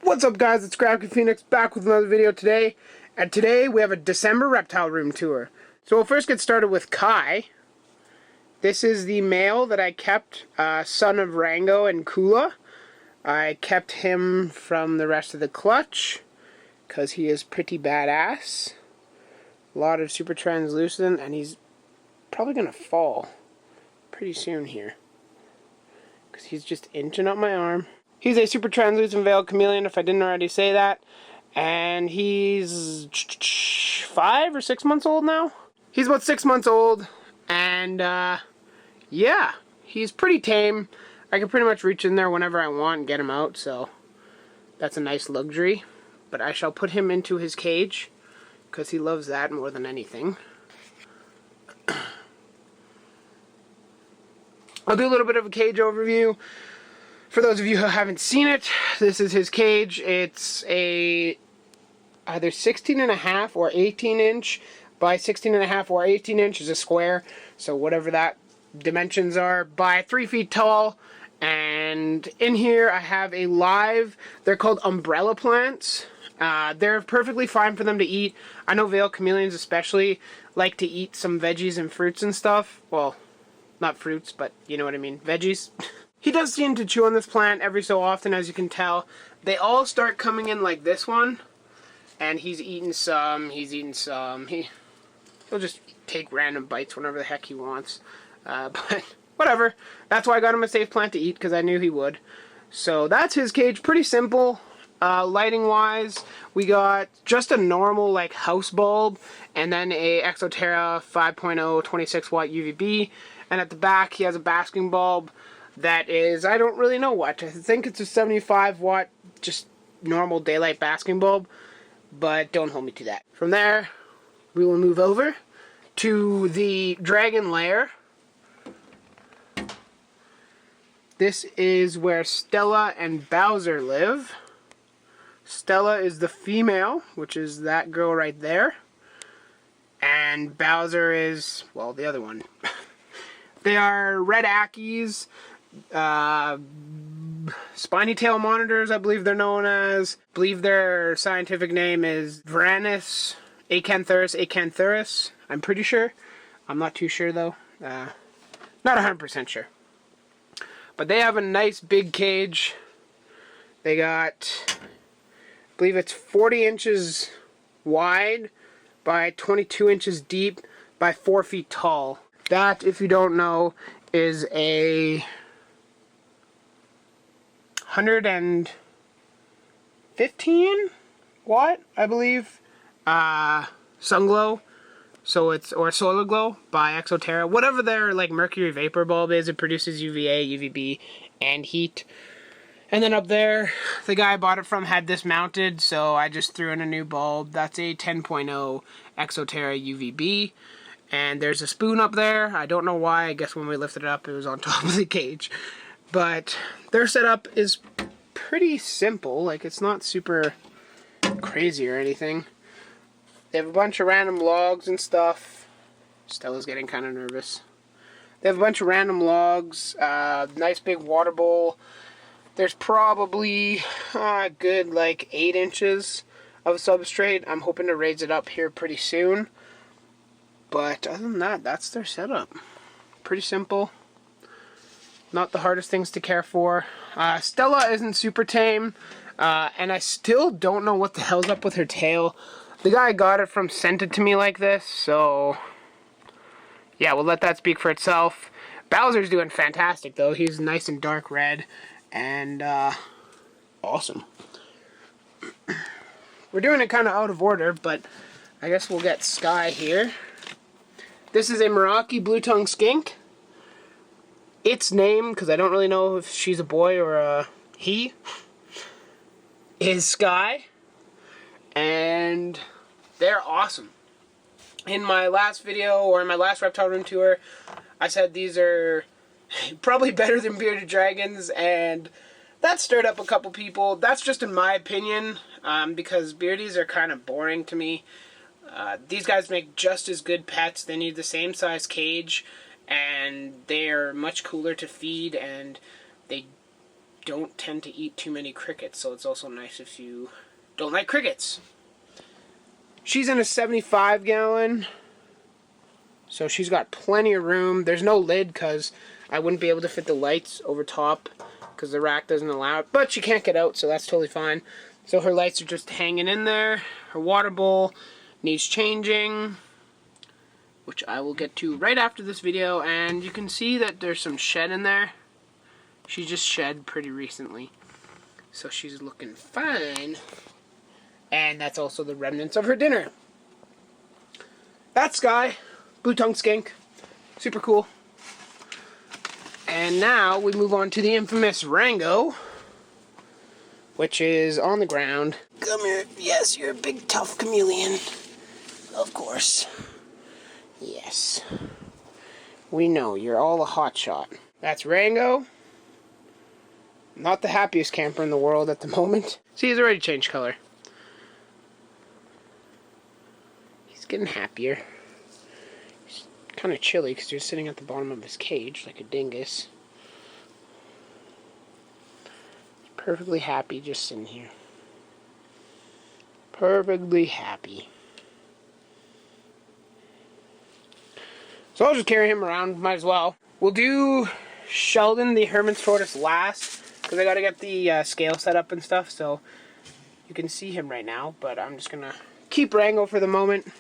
What's up, guys? It's Crafty Phoenix back with another video today. And today we have a December reptile room tour. So we'll first get started with Kai. This is the male that I kept, son of Rango and Kula. I kept him from the rest of the clutch because he is pretty badass. A lot of super translucent, and he's probably going to fall pretty soon here because he's just inching up my arm. He's a super translucent veiled chameleon, if I didn't already say that. And he's 5 or 6 months old now. He's about 6 months old. And, yeah, he's pretty tame. I can pretty much reach in there whenever I want and get him out, so that's a nice luxury. But I shall put him into his cage, because he loves that more than anything. I'll do a little bit of a cage overview. For those of you who haven't seen it, this is his cage. It's a either 16.5 or 18 inch by 16.5 or 18 inch is a square. So whatever that dimensions are, by 3 feet tall. And in here I have a live, they're called umbrella plants. They're perfectly fine for them to eat. I know veiled chameleons especially like to eat some veggies and fruits and stuff. Well, not fruits, but you know what I mean, veggies. He does seem to chew on this plant every so often, as you can tell. They all start coming in like this one, and he's eating some, he'll just take random bites whenever the heck he wants. But whatever. That's why I got him a safe plant to eat, because I knew he would. So that's his cage. Pretty simple. Lighting-wise, we got just a normal like house bulb, and then a Exoterra 5.0 26 watt UVB. And at the back, he has a basking bulb. That is, I don't really know what. I think it's a 75 watt, just normal daylight basking bulb, but don't hold me to that. From there, we will move over to the dragon lair. This is where Stella and Bowser live. Stella is the female, which is that girl right there. And Bowser is, well, the other one. They are red Ackies. Spiny-tailed monitors, I believe they're known as. I believe their scientific name is Varanus acantharus. I'm pretty sure. I'm not too sure though. Not 100% sure. But they have a nice big cage. They got, I believe it's 40 inches wide by 22 inches deep by 4 feet tall. That, if you don't know, is a 115 watt, I believe, sun glow. So it's, or solar glow by Exoterra. Whatever their like mercury vapor bulb is, it produces UVA, UVB, and heat. And then up there, the guy I bought it from had this mounted, so I just threw in a new bulb. That's a 10.0 Exoterra UVB. And there's a spoon up there. I don't know why. I guess when we lifted it up, it was on top of the cage. But their setup is pretty simple. Like, it's not super crazy or anything. They have a bunch of random logs and stuff. Stella's getting kind of nervous. They have a bunch of random logs. Nice big water bowl. There's probably a good, like, 8 inches of substrate. I'm hoping to raise it up here pretty soon. But other than that, that's their setup. Pretty simple. Not the hardest things to care for. Stella isn't super tame. And I still don't know what the hell's up with her tail. The guy I got it from sent it to me like this. So, yeah, we'll let that speak for itself. Bowser's doing fantastic, though. He's nice and dark red. And, awesome. We're doing it kind of out of order, but I guess we'll get Sky here. This is a Meraki blue-tongued skink. Its name, because I don't really know if she's a boy or a he, is Sky. And they're awesome. In my last video, or in my last reptile room tour, I said these are probably better than bearded dragons, and that stirred up a couple people. That's just in my opinion, because beardies are kind of boring to me. These guys make just as good pets. They need the same size cage, and they're much cooler to feed, and they don't tend to eat too many crickets, so it's also nice if you don't like crickets. She's in a 75 gallon, so she's got plenty of room. There's no lid because I wouldn't be able to fit the lights over top because the rack doesn't allow it, but she can't get out, so that's totally fine. So her lights are just hanging in there. Her water bowl needs changing, which I will get to right after this video, and you can see that there's some shed in there. She just shed pretty recently, so she's looking fine. And that's also the remnants of her dinner. That's Sky, blue-tongued skink, super cool. And now we move on to the infamous Rango, which is on the ground. Come here. Yes, you're a big tough chameleon. Of course. Yes. We know, you're all a hotshot. That's Rango. Not the happiest camper in the world at the moment. See, he's already changed color. He's getting happier. He's kind of chilly because he's sitting at the bottom of his cage like a dingus. He's perfectly happy just sitting here. Perfectly happy. So I'll just carry him around, might as well. We'll do Sheldon, the Herman's tortoise, last, because I gotta get the scale set up and stuff, so you can see him right now, but I'm just gonna keep Rango for the moment.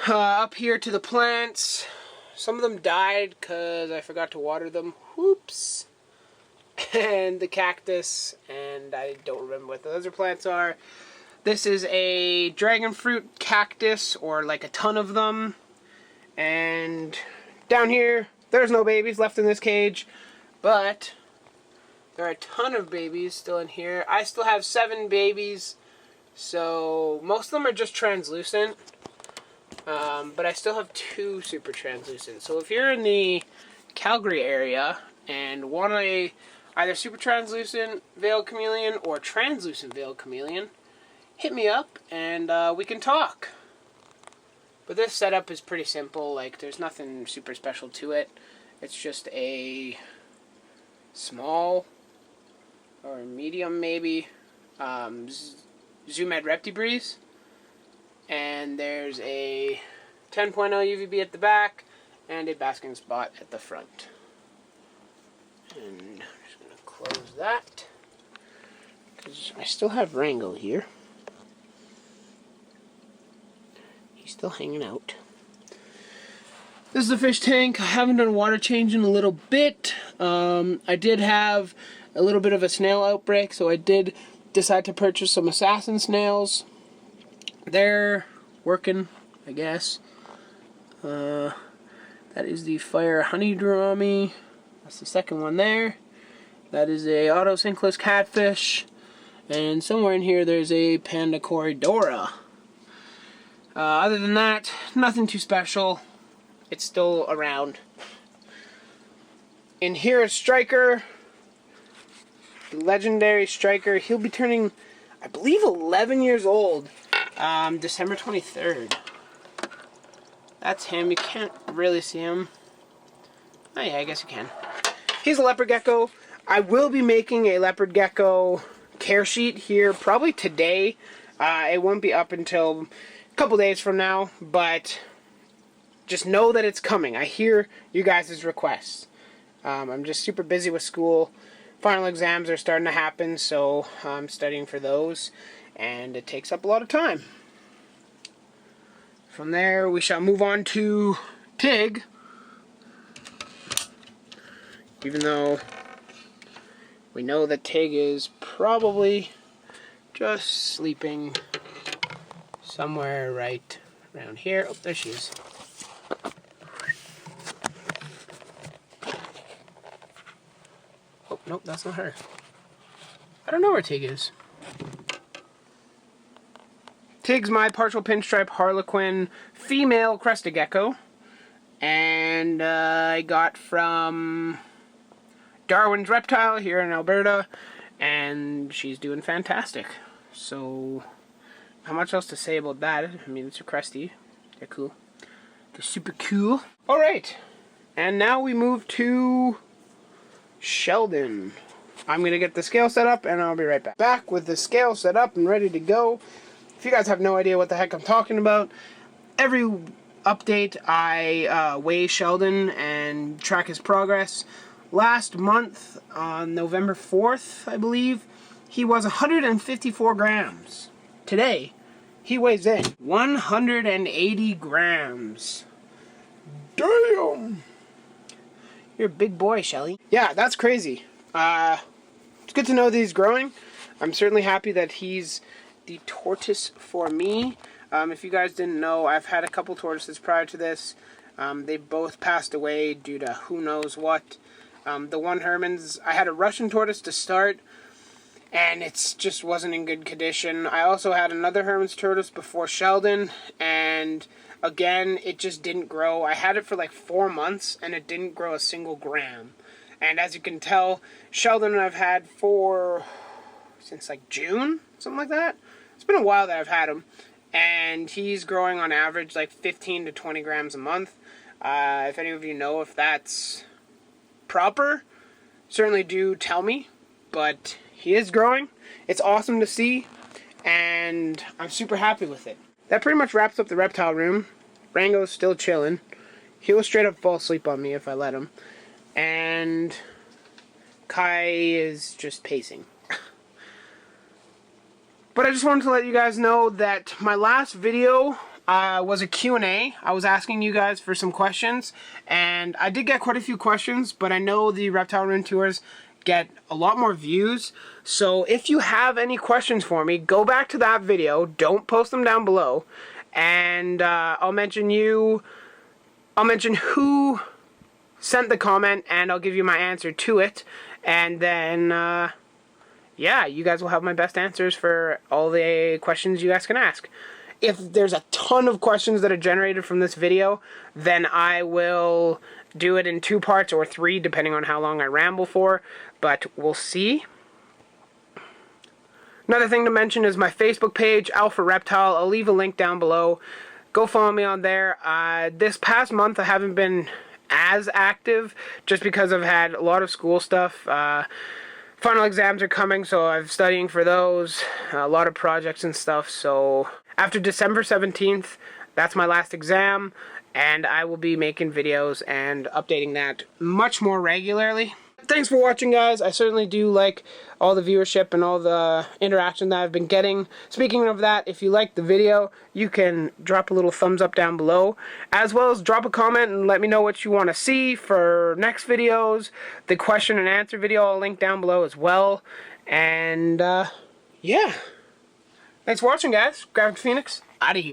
Up here to the plants. Some of them died because I forgot to water them. Whoops. And the cactus, and I don't remember what the other plants are. This is a dragon fruit cactus, or like a ton of them. And down here, there's no babies left in this cage, but there are a ton of babies still in here. I still have 7 babies, so most of them are just translucent, but I still have 2 super translucent. So if you're in the Calgary area and want a either super translucent veiled chameleon or translucent veiled chameleon, hit me up and we can talk. But this setup is pretty simple. Like, there's nothing super special to it. It's just a small or medium maybe Zoom Ed Reptile, and there's a 10.0 UVB at the back and a basking spot at the front. And I'm just going to close that because I still have Rango here. He's still hanging out. This is the fish tank. I haven't done water change in a little bit. I did have a little bit of a snail outbreak, so I did decide to purchase some assassin snails. They're working, I guess. That is the fire honey drummy. That's the second one there. That is a autosynclus catfish. And somewhere in here there's a panda corridora. Other than that, nothing too special. It's still around. In here is Striker, the legendary Striker. He'll be turning, I believe, 11 years old, December 23rd. That's him. You can't really see him. Oh yeah, I guess you can. He's a leopard gecko. I will be making a leopard gecko care sheet here probably today. It won't be up until a couple days from now, but just know that it's coming. I hear you guys' requests. I'm just super busy with school. Final exams are starting to happen, so I'm studying for those, and it takes up a lot of time. From there, we shall move on to Tig, even though we know that Tig is probably just sleeping somewhere right around here. Oh, there she is. Oh, nope, that's not her. I don't know where Tig is. Tig's my partial pinstripe harlequin female crested gecko. And I got from Darwin's Reptile here in Alberta. And she's doing fantastic. So, how much else to say about that? I mean, it's a cresty. They're cool. They're super cool. Alright. And now we move to Sheldon. I'm going to get the scale set up, and I'll be right back. Back with the scale set up and ready to go. If you guys have no idea what the heck I'm talking about, every update I weigh Sheldon and track his progress. Last month, on November 4th, I believe, he was 154 grams. Today, he weighs in 180 grams. Damn! You're a big boy, Shelly. Yeah, that's crazy. It's good to know that he's growing. I'm certainly happy that he's the tortoise for me. If you guys didn't know, I've had a couple tortoises prior to this. They both passed away due to who knows what. The one Herman's, I had a Russian tortoise to start, and it just wasn't in good condition. I also had another Herman's tortoise before Sheldon, and again, it just didn't grow. I had it for like 4 months, and it didn't grow a single gram. And as you can tell, Sheldon I've had since like June, something like that. It's been a while that I've had him, and he's growing on average like 15 to 20 grams a month. If any of you know if that's proper, certainly do tell me, but he is growing. It's awesome to see, and I'm super happy with it. That pretty much wraps up the reptile room. Rango's still chilling. He'll straight up fall asleep on me if I let him. And Kai is just pacing. But I just wanted to let you guys know that my last video was a Q&A. I was asking you guys for some questions, and I did get quite a few questions, but I know the reptile room tours get a lot more views. So if you have any questions for me, go back to that video. Don't post them down below, and I'll mention who sent the comment, and I'll give you my answer to it. And then yeah, you guys will have my best answers for all the questions you guys can ask. If there's a ton of questions that are generated from this video, then I will do it in 2 parts or 3, depending on how long I ramble for, but we'll see. Another thing to mention is my Facebook page, Alpha Reptile. I'll leave a link down below. Go follow me on there. This past month I haven't been as active, just because I've had a lot of school stuff. Final exams are coming, so I'm studying for those. A lot of projects and stuff, so after December 17th, that's my last exam, and I will be making videos and updating that much more regularly. Thanks for watching, guys. I certainly do like all the viewership and all the interaction that I've been getting. Speaking of that, if you liked the video, you can drop a little thumbs up down below, as well as drop a comment and let me know what you want to see for next videos. The question and answer video I'll link down below as well. And yeah, thanks for watching, guys. Graphic Phoenix, out of here.